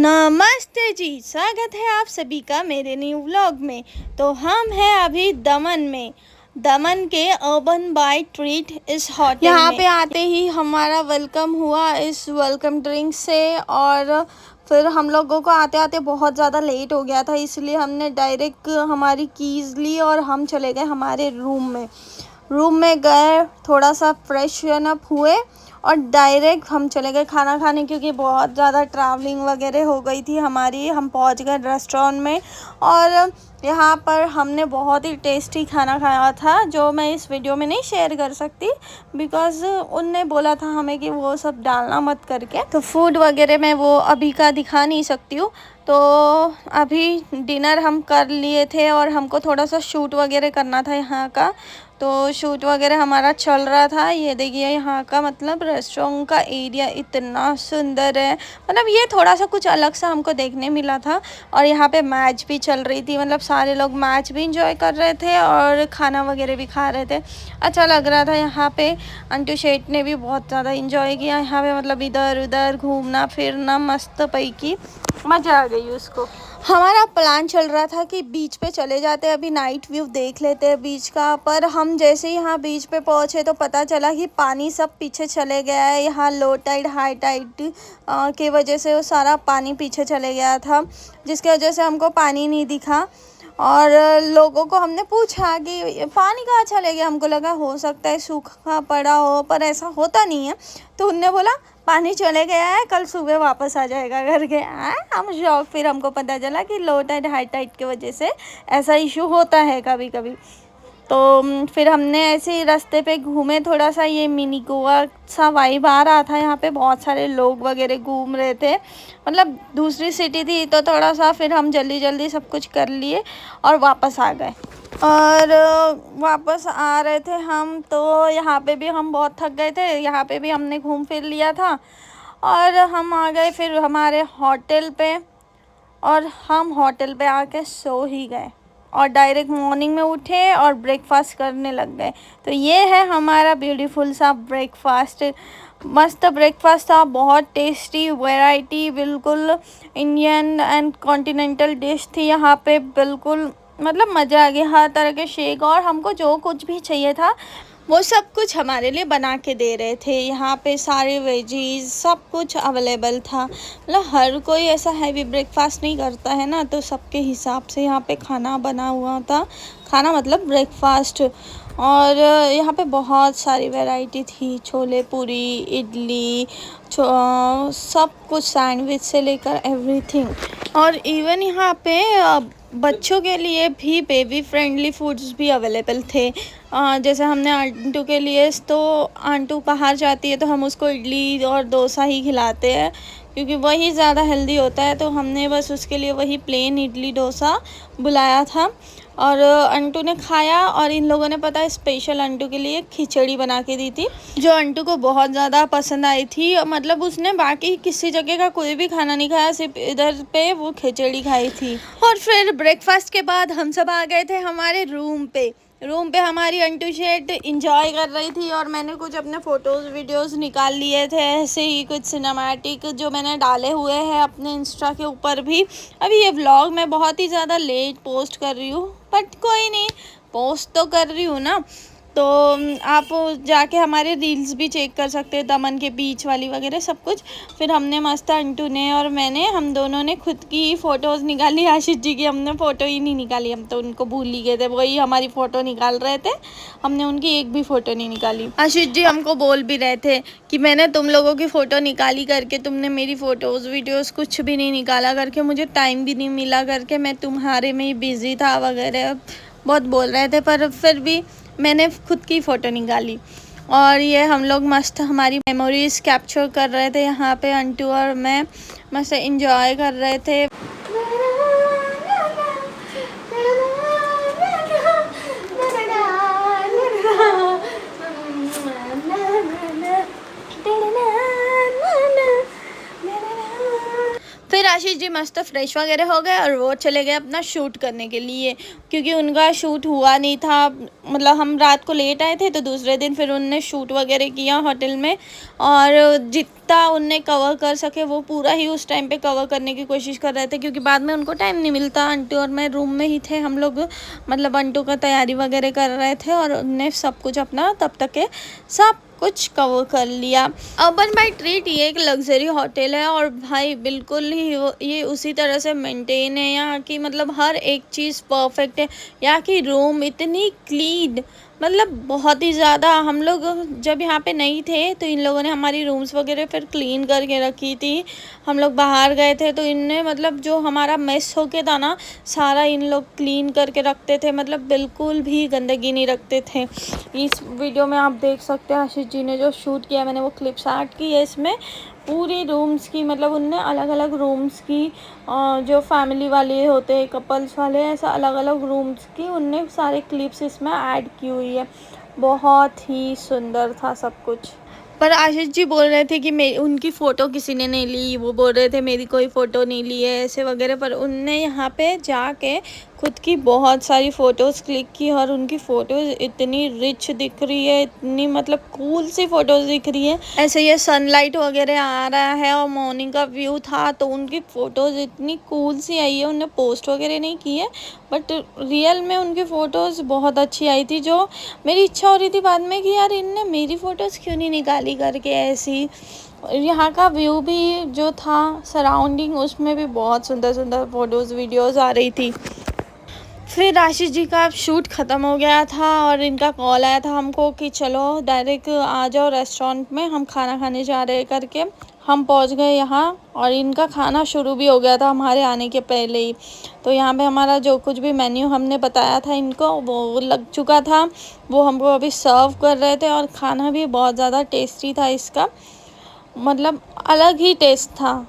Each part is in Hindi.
नमस्ते जी, स्वागत है आप सभी का मेरे न्यू व्लॉग में। तो हम हैं अभी दमन में, दमन के अर्बन बाय ट्रीट इस होटल में। यहाँ पे आते ही हमारा वेलकम हुआ इस वेलकम ड्रिंक से, और फिर हम लोगों को आते आते बहुत ज़्यादा लेट हो गया था, इसलिए हमने डायरेक्ट हमारी कीज़ ली और हम चले गए हमारे रूम में गए, थोड़ा सा फ्रेशन अप हुए और डायरेक्ट हम चले गए खाना खाने, क्योंकि बहुत ज़्यादा ट्रैवलिंग वगैरह हो गई थी हमारी। हम पहुंच गए रेस्टोरेंट में और यहाँ पर हमने बहुत ही टेस्टी खाना खाया था, जो मैं इस वीडियो में नहीं शेयर कर सकती बिकॉज़ उनने बोला था हमें कि वो सब डालना मत करके, तो फूड वगैरह मैं वो अभी का दिखा नहीं सकती हूँ। तो अभी डिनर हम कर लिए थे और हमको थोड़ा सा शूट वगैरह करना था यहाँ का, तो शूट वगैरह हमारा चल रहा था। ये देखिए यहाँ का मतलब रेस्टोरेंट का एरिया इतना सुंदर है, मतलब ये थोड़ा सा कुछ अलग सा हमको देखने मिला था। और यहाँ पे मैच भी चल रही थी, मतलब सारे लोग मैच भी इंजॉय कर रहे थे और खाना वगैरह भी खा रहे थे, अच्छा लग रहा था। यहाँ पे अंटू शेठ ने भी बहुत ज़्यादा इंजॉय किया यहाँ पे, मतलब इधर उधर घूमना फिरना मस्त पैकी मज़ा आ गई उसको। हमारा प्लान चल रहा था कि बीच पे चले जाते, अभी नाइट व्यू देख लेते हैं बीच का, पर हम जैसे ही यहाँ बीच पे पहुँचे तो पता चला कि पानी सब पीछे चले गया है। यहाँ लो टाइड हाई टाइड की वजह से वो सारा पानी पीछे चले गया था, जिसकी वजह से हमको पानी नहीं दिखा। और लोगों को हमने पूछा कि पानी कहाँ चले गया, हमको लगा हो सकता है सूखा पड़ा हो, पर ऐसा होता नहीं है। तो उनने बोला पानी चले गया है, कल सुबह वापस आ जाएगा करके। हम शौक, फिर हमको पता चला कि लो टाइड हाई टाइड की वजह से ऐसा इशू होता है कभी कभी। तो फिर हमने ऐसे ही रास्ते पे घूमे थोड़ा सा, ये मिनी गोवा सा वाइब आ रहा था। यहाँ पे बहुत सारे लोग वगैरह घूम रहे थे, मतलब दूसरी सिटी थी तो थोड़ा सा फिर हम जल्दी जल्दी सब कुछ कर लिए और वापस आ गए। और वापस आ रहे थे हम, तो यहाँ पे भी हम बहुत थक गए थे, यहाँ पे भी हमने घूम फिर लिया था और हम आ गए फिर हमारे होटल पे। और हम होटल पे आके सो ही गए और डायरेक्ट मॉर्निंग में उठे और ब्रेकफास्ट करने लग गए। तो ये है हमारा ब्यूटीफुल सा ब्रेकफास्ट, मस्त ब्रेकफास्ट था, बहुत टेस्टी वैरायटी, बिल्कुल इंडियन एंड कॉन्टिनेंटल डिश थी यहाँ पे, बिल्कुल मतलब मज़ा आ गया। हर तरह के शेक और हमको जो कुछ भी चाहिए था वो सब कुछ हमारे लिए बना के दे रहे थे। यहाँ पे सारे वेजीज सब कुछ अवेलेबल था, मतलब हर कोई ऐसा हैवी ब्रेकफास्ट नहीं करता है ना, तो सबके हिसाब से यहाँ पे खाना बना हुआ था, खाना मतलब ब्रेकफास्ट। और यहाँ पे बहुत सारी वैरायटी थी, छोले पूरी, इडली, सब कुछ, सैंडविच से लेकर एवरीथिंग। और इवन यहाँ पे बच्चों के लिए भी बेबी फ्रेंडली फूड्स भी अवेलेबल थे। जैसे हमने आंटू के लिए, तो आंटू बाहर जाती है तो हम उसको इडली और डोसा ही खिलाते हैं, क्योंकि वही ज़्यादा हेल्दी होता है। तो हमने बस उसके लिए वही प्लेन इडली डोसा बुलाया था और अंटू ने खाया। और इन लोगों ने पता है स्पेशल अंटू के लिए खिचड़ी बना के दी थी, जो अंटू को बहुत ज़्यादा पसंद आई थी। मतलब उसने बाकी किसी जगह का कोई भी खाना नहीं खाया, सिर्फ इधर पे वो खिचड़ी खाई थी। और फिर ब्रेकफास्ट के बाद हम सब आ गए थे हमारे रूम पे हमारी अंटू शेट इंजॉय कर रही थी और मैंने कुछ अपने फ़ोटोज़ वीडियोज़ निकाल लिए थे, ऐसे ही कुछ सिनेमैटिक जो मैंने डाले हुए हैं अपने इंस्टा के ऊपर भी। अभी ये व्लॉग मैं बहुत ही ज़्यादा लेट पोस्ट कर रही हूँ, बट कोई नहीं, पोस्ट तो कर रही हूँ ना। तो आप जाके हमारे रील्स भी चेक कर सकते हैं, दमन के बीच वाली वगैरह सब कुछ। फिर हमने मस्त अंटू ने और मैंने, हम दोनों ने खुद की फ़ोटोज़ निकाली। आशीष जी की हमने फ़ोटो ही नहीं निकाली, हम तो उनको भूल ही गए थे, वही हमारी फ़ोटो निकाल रहे थे, हमने उनकी एक भी फ़ोटो नहीं निकाली। आशीष जी हमको बोल भी रहे थे कि मैंने तुम लोगों की फ़ोटो निकाली करके, तुमने मेरी फ़ोटोज़ वीडियोज़ कुछ भी नहीं निकाला करके, मुझे टाइम भी नहीं मिला करके, मैं तुम्हारे में ही बिज़ी था वगैरह बहुत बोल रहे थे, पर फिर भी मैंने खुद की फ़ोटो निकाली। और ये हम लोग मस्त हमारी मेमोरीज़ कैप्चर कर रहे थे यहाँ पे, अंटू और मैं मस्त एंजॉय कर रहे थे। फिर आशीष जी मस्त फ्रेश वगैरह हो गए और वो चले गए अपना शूट करने के लिए, क्योंकि उनका शूट हुआ नहीं था। मतलब हम रात को लेट आए थे तो दूसरे दिन फिर उनने शूट वगैरह किया होटल में, और जितना उनने कवर कर सके वो पूरा ही उस टाइम पे कवर करने की कोशिश कर रहे थे, क्योंकि बाद में उनको टाइम नहीं मिलता। आंटी और मैं रूम में ही थे हम लोग, मतलब अंटू का तैयारी वगैरह कर रहे थे और उनने सब कुछ अपना तब तक के सब कुछ कवर कर लिया। अर्बन बाई ट्रीट ये एक लग्जरी होटल है और भाई बिल्कुल ही ये उसी तरह से मेंटेन है। यहाँ की मतलब हर एक चीज़ परफेक्ट है। यहाँ की रूम इतनी क्लीन, मतलब बहुत ही ज़्यादा। हम लोग जब यहाँ पे नहीं थे तो इन लोगों ने हमारी रूम्स वगैरह फिर क्लीन करके रखी थी। हम लोग बाहर गए थे तो इनने मतलब जो हमारा मेस होके था ना, सारा इन लोग क्लीन करके रखते थे, मतलब बिल्कुल भी गंदगी नहीं रखते थे। इस वीडियो में आप देख सकते हैं आशीष जी ने जो शूट किया, मैंने वो क्लिप्स ऐड की है इसमें। पूरी रूम्स की, मतलब उनने अलग अलग रूम्स की, जो फैमिली वाले होते हैं कपल्स वाले, ऐसा अलग अलग रूम्स की उनने सारे क्लिप्स इसमें ऐड की हुई है। बहुत ही सुंदर था सब कुछ। पर आशीष जी बोल रहे थे कि उनकी फ़ोटो किसी ने नहीं ली, वो बोल रहे थे मेरी कोई फ़ोटो नहीं ली है ऐसे वगैरह। पर उनने यहाँ पे जाके खुद की बहुत सारी फ़ोटोज़ क्लिक की और उनकी फ़ोटोज़ इतनी रिच दिख रही है, इतनी मतलब कूल सी फ़ोटोज़ दिख रही है। ऐसे ये सनलाइट वगैरह आ रहा है और मॉर्निंग का व्यू था तो उनकी फ़ोटोज़ इतनी कूल सी आई है। उन्होंने पोस्ट वगैरह नहीं की है बट रियल में उनकी फ़ोटोज़ बहुत अच्छी आई थी। जो मेरी इच्छा हो रही थी बाद में कि यार इनने मेरी फ़ोटोज़ क्यों नहीं निकाली करके ऐसी। यहाँ का व्यू भी जो था सराउंडिंग, उसमें भी बहुत सुंदर सुंदर फ़ोटोज़ वीडियोज़ आ रही थी। फिर आशीष जी का शूट ख़त्म हो गया था और इनका कॉल आया था हमको कि चलो डायरेक्ट आ जाओ रेस्टोरेंट में, हम खाना खाने जा रहे करके। हम पहुंच गए यहाँ और इनका खाना शुरू भी हो गया था हमारे आने के पहले ही। तो यहाँ पे हमारा जो कुछ भी मेन्यू हमने बताया था इनको वो लग चुका था, वो हमको अभी सर्व कर रहे थे। और खाना भी बहुत ज़्यादा टेस्टी था इसका, मतलब अलग ही टेस्ट था।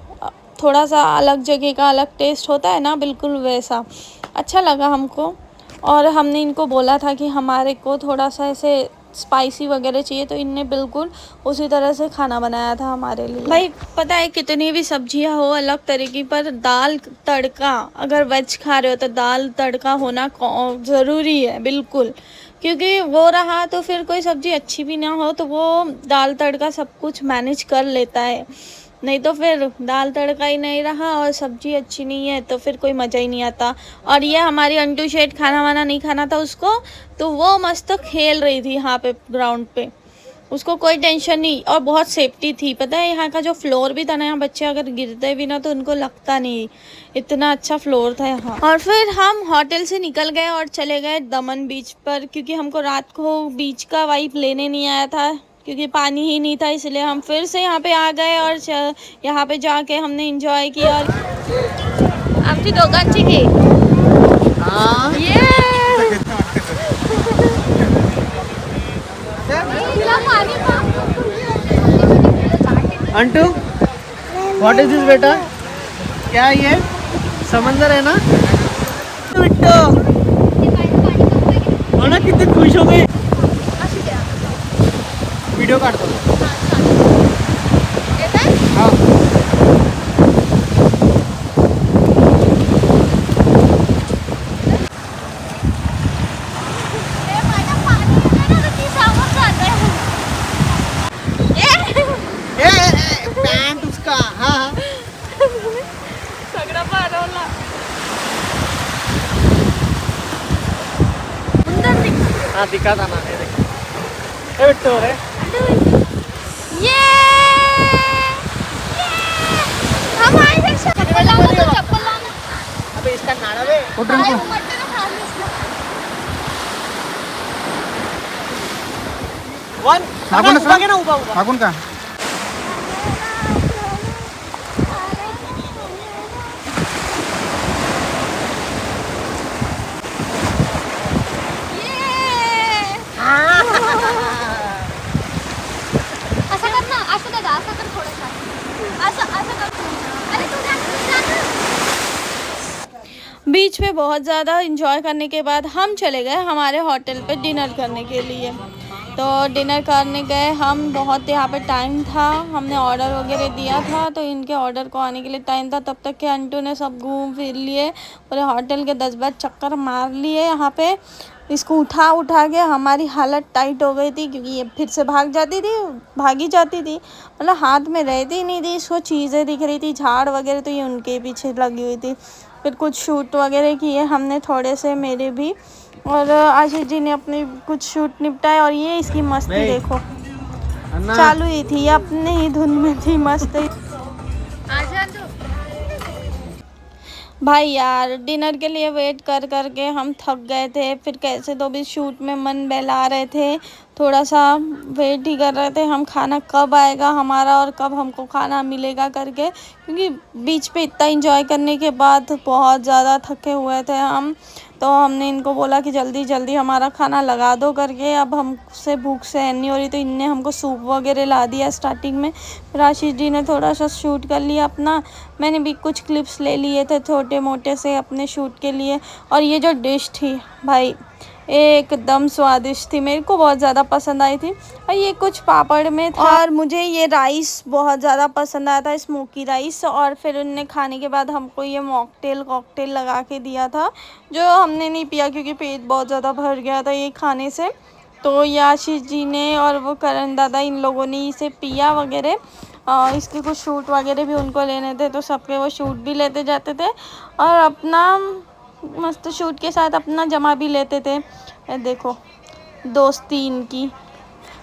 थोड़ा सा अलग जगह का अलग टेस्ट होता है ना, बिल्कुल वैसा अच्छा लगा हमको। और हमने इनको बोला था कि हमारे को थोड़ा सा ऐसे स्पाइसी वगैरह चाहिए, तो इनने बिल्कुल उसी तरह से खाना बनाया था हमारे लिए। भाई पता है कितनी भी सब्जियां हो अलग तरीके, पर दाल तड़का, अगर वेज खा रहे हो तो दाल तड़का होना ज़रूरी है बिल्कुल, क्योंकि वो रहा तो फिर कोई सब्ज़ी अच्छी भी ना हो तो वो दाल तड़का सब कुछ मैनेज कर लेता है। नहीं तो फिर दाल तड़का ही नहीं रहा और सब्ज़ी अच्छी नहीं है तो फिर कोई मज़ा ही नहीं आता। और ये हमारी अंटू शेठ खाना वाना नहीं खाना था उसको, तो वो मस्त खेल रही थी यहाँ पे ग्राउंड पे, उसको कोई टेंशन नहीं। और बहुत सेफ्टी थी, पता है यहाँ का जो फ्लोर भी था ना, यहाँ बच्चे अगर गिरते भी ना तो उनको लगता नहीं, इतना अच्छा फ्लोर था यहाँ। और फिर हम होटल से निकल गए और चले गए दमन बीच पर, क्योंकि हमको रात को बीच का वाइब लेने नहीं आया था, क्योंकि पानी ही नहीं था, इसलिए हम फिर से यहाँ पे आ गए और यहाँ पे जाके हमने एंजॉय किया। और आमची दोघांची की अंटू, व्हाट इज दिस बेटा? क्या ये समंदर है ना? बिट्टो हो ना, कितने खुश हो गए। वीडियो काढतो हाँ। पैंट उसका हाँ सगळं पारवला हाँ दिखा था ना। बिट्टो रे अबे इसका नाड़ा बे वन हाकून का बीच में बहुत ज़्यादा इंजॉय करने के बाद हम चले गए हमारे होटल पे डिनर करने के लिए। तो डिनर करने गए हम। बहुत यहाँ पे टाइम था, हमने ऑर्डर वगैरह दिया था तो इनके ऑर्डर को आने के लिए टाइम था। तब तक के अंटू ने सब घूम फिर लिए, पूरे होटल के 10 बार चक्कर मार लिए। यहाँ पे इसको उठा के हमारी हालत टाइट हो गई थी, क्योंकि ये फिर से भागी जाती थी, मतलब हाथ में रहती नहीं थी। इसको चीज़ें दिख रही थी, झाड़ वगैरह, तो ये उनके पीछे लगी हुई थी। फिर कुछ शूट वगैरह किए हमने थोड़े से, मेरे भी, और आशीष जी ने अपने कुछ शूट निपटाए। और ये इसकी मस्ती देखो, चालू ही थी, अपने ही धुन में थी, मस्त ही। भाई यार, डिनर के लिए वेट कर के हम थक गए थे। फिर कैसे तो भी शूट में मन बहला रहे थे, थोड़ा सा वेट ही कर रहे थे हम, खाना कब आएगा हमारा और कब हमको खाना मिलेगा करके, क्योंकि बीच पे इतना एंजॉय करने के बाद बहुत ज़्यादा थके हुए थे हम। तो हमने इनको बोला कि जल्दी जल्दी हमारा खाना लगा दो करके, अब हमसे भूख सहन नहीं हो रही। तो इनने हमको सूप वगैरह ला दिया स्टार्टिंग में। फिर आशीष जी ने थोड़ा सा शूट कर लिया अपना, मैंने भी कुछ क्लिप्स ले लिए थे छोटे मोटे से अपने शूट के लिए। और ये जो डिश थी भाई, एकदम स्वादिष्ट थी, मेरे को बहुत ज़्यादा पसंद आई थी। और ये कुछ पापड़ में था, और मुझे ये राइस बहुत ज़्यादा पसंद आया था, स्मोकी राइस। और फिर उनने खाने के बाद हमको ये कॉकटेल लगा के दिया था, जो हमने नहीं पिया क्योंकि पेट बहुत ज़्यादा भर गया था ये खाने से। तो ये आशीष जी ने और वो करण दादा, इन लोगों ने इसे पिया वगैरह। इसके कुछ शूट वगैरह भी उनको लेने थे, तो सबके वो शूट भी लेते जाते थे और अपना मस्त शूट के साथ अपना जमा भी लेते थे। देखो दोस्ती इनकी।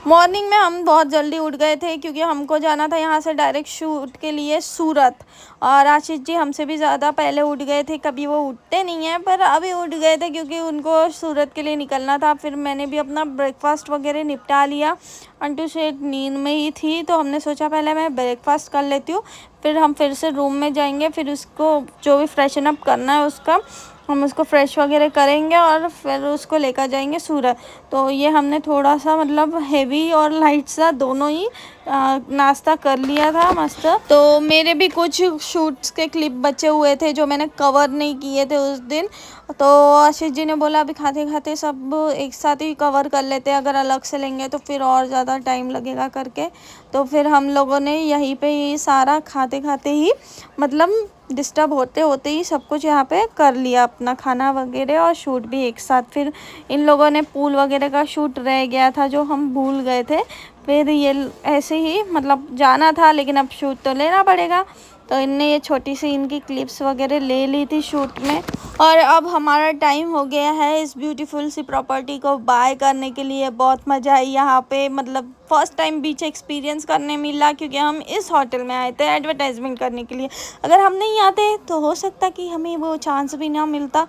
मॉर्निंग में हम बहुत जल्दी उठ गए थे, क्योंकि हमको जाना था यहाँ से डायरेक्ट शूट के लिए सूरत। और आशीष जी हमसे भी ज़्यादा पहले उठ गए थे, कभी वो उठते नहीं हैं पर अभी उठ गए थे क्योंकि उनको सूरत के लिए निकलना था। फिर मैंने भी अपना ब्रेकफास्ट वगैरह निपटा लिया, अंटू से नींद में ही थी, तो हमने सोचा पहले मैं ब्रेकफास्ट कर लेती हूँ, फिर हम फिर से रूम में जाएंगे, फिर उसको जो भी फ्रेशन अप करना है उसका हम उसको फ्रेश वगैरह करेंगे और फिर उसको लेकर जाएंगे सूरत। तो ये हमने थोड़ा सा मतलब हेवी और लाइट सा दोनों ही नाश्ता कर लिया था मस्त। तो मेरे भी कुछ शूट्स के क्लिप बचे हुए थे जो मैंने कवर नहीं किए थे उस दिन। तो आशीष जी ने बोला अभी खाते खाते सब एक साथ ही कवर कर लेते हैं, अगर अलग से लेंगे तो फिर और ज़्यादा टाइम लगेगा करके। तो फिर हम लोगों ने यहीं पे ही सारा खाते खाते ही, मतलब डिस्टर्ब होते होते ही सब कुछ यहाँ पे कर लिया, अपना खाना वगैरह और शूट भी एक साथ। फिर इन लोगों ने पूल वगैरह का शूट रह गया था जो हम भूल गए थे, फिर ये ऐसे ही मतलब जाना था, लेकिन अब शूट तो लेना पड़ेगा। तो इनने ये छोटी सी इनकी क्लिप्स वगैरह ले ली थी शूट में। और अब हमारा टाइम हो गया है इस ब्यूटीफुल सी प्रॉपर्टी को बाय करने के लिए। बहुत मज़ा आई यहाँ पे, मतलब फर्स्ट टाइम बीच एक्सपीरियंस करने मिला, क्योंकि हम इस होटल में आए थे एडवर्टाइजमेंट करने के लिए। अगर हम नहीं आते तो हो सकता कि हमें वो चांस भी ना मिलता।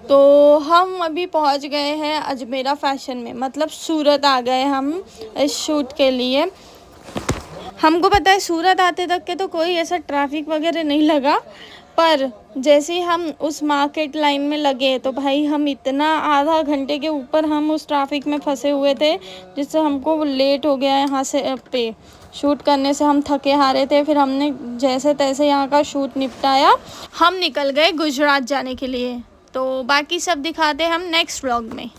तो हम अभी पहुँच गए हैं अजमेरा फैशन में, मतलब सूरत आ गए हम इस शूट के लिए। हमको पता है सूरत आते तक के तो कोई ऐसा ट्रैफिक वगैरह नहीं लगा, पर जैसे ही हम उस मार्केट लाइन में लगे तो भाई हम इतना आधा घंटे के ऊपर हम उस ट्रैफिक में फंसे हुए थे, जिससे हमको लेट हो गया यहाँ से पे शूट करने से। हम थके हारे थे, फिर हमने जैसे तैसे यहाँ का शूट निपटाया, हम निकल गए गुजरात जाने के लिए। तो बाकी सब दिखाते हम नेक्स्ट व्लॉग में।